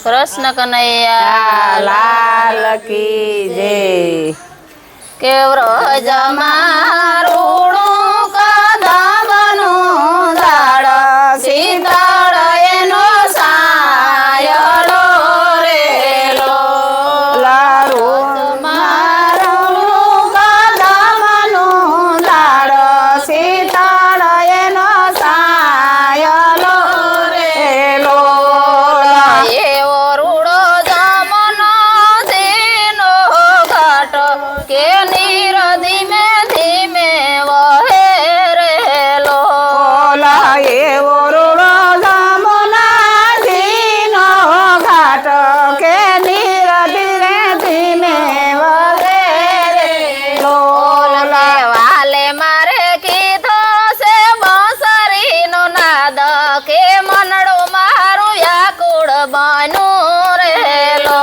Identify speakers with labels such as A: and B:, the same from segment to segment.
A: કૃષ્ણ કનૈયા
B: લાલ કી જય
A: કેવરો જમારૂણું કદમનું ઝાડ શીતળ એનો સાયલો રેલો જમારૂણું કદમનું ઝાડ શીતળ એનો સાયલો રેલો એવો રૂડો જમનો ઝીનો ઘાટ કે નીર ધીમે ધીમે વહે રેલો
B: એવો રૂડો જમના ઝીનો ઘાટ કે નીર ધીરે ધીમે વહે રેલો
A: વાલે મારે કીધો છે બંસરીનો નાદ કે મનડો મારું વ્યાકુળ બન્યું રેલો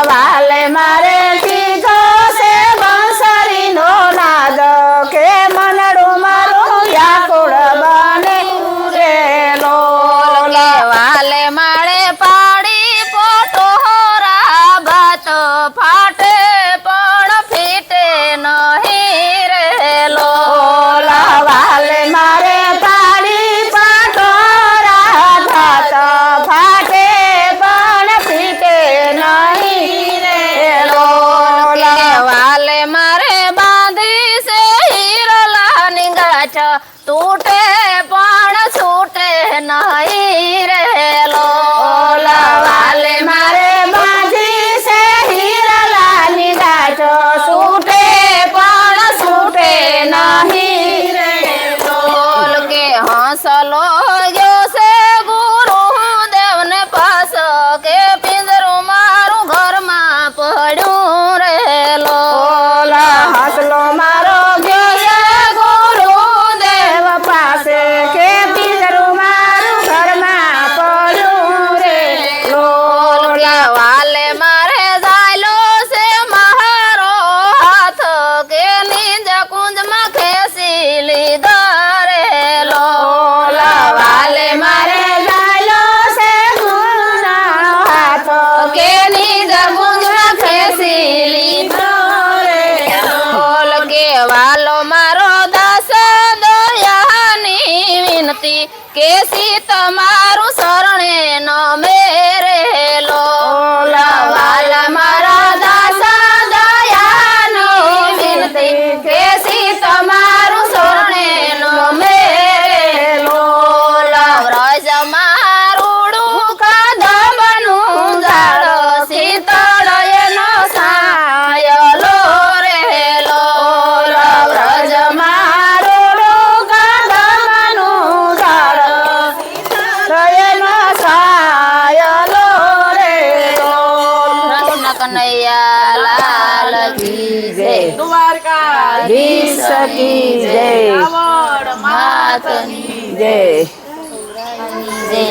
B: વાલે મારે કીધો છે બંસરીનો નાદ કે મનડું મારું વ્યાકુળ બને રેલો
A: વાલે માળે પાડી પોટોરા ભાત ફાટે પણ ફીટે નહીં રેલો
B: વાલે મારે પાડી પાટોરા ભાત ફાટે પણ ફીટે નહીં રેલો
A: વાલે મારે બાંધી છે હીરલાની ગાંઠ તૂટે પણ છૂટે નહીં રેલો
B: વાલે મારે બાંધી છે હીરલાની ગાંઠ છૂટે પણ છૂટે નહીં રેલો
A: કે હંસલો ગયો છે ગુરુદેવને પાસ કે પિંજરું મારું ઘરમાં પડ્યું રેલો
B: હસલો મારો ગયો છે ગુરુદેવ પાસે કે પિંજરું મારું ઘરમાં પડ્યું રેલો
A: વાલે મારે ઝાયલો છે મારો હાથ કે નિજ કુંજમાં ખેંચી લીધા રેલો
B: વાલે મારે ગાયલો છે ગુરુનો હાથ
A: કે નિજ કુંજમાં ખેંચી લીધો રેલો કે વાલો મારો દાસ દયાની વિનતી કે સી તમારું શરણે ન મેરેલો વાલા મારા દાસ દયાની વિનતી કે સી તમારું શરણે ન મેરેલો વ્રજ મારુડું કદમનું ઝાડ શીતળ એનો સાયલો રેલો વ્રજ
B: મારું કદમનું ઝાડ રયનો સાયલો રેલો
A: કૃષ્ણ કનૈયા લાલ કી જય
B: દ્વારકાધીશ કી જય
A: માતની
B: જય
A: જય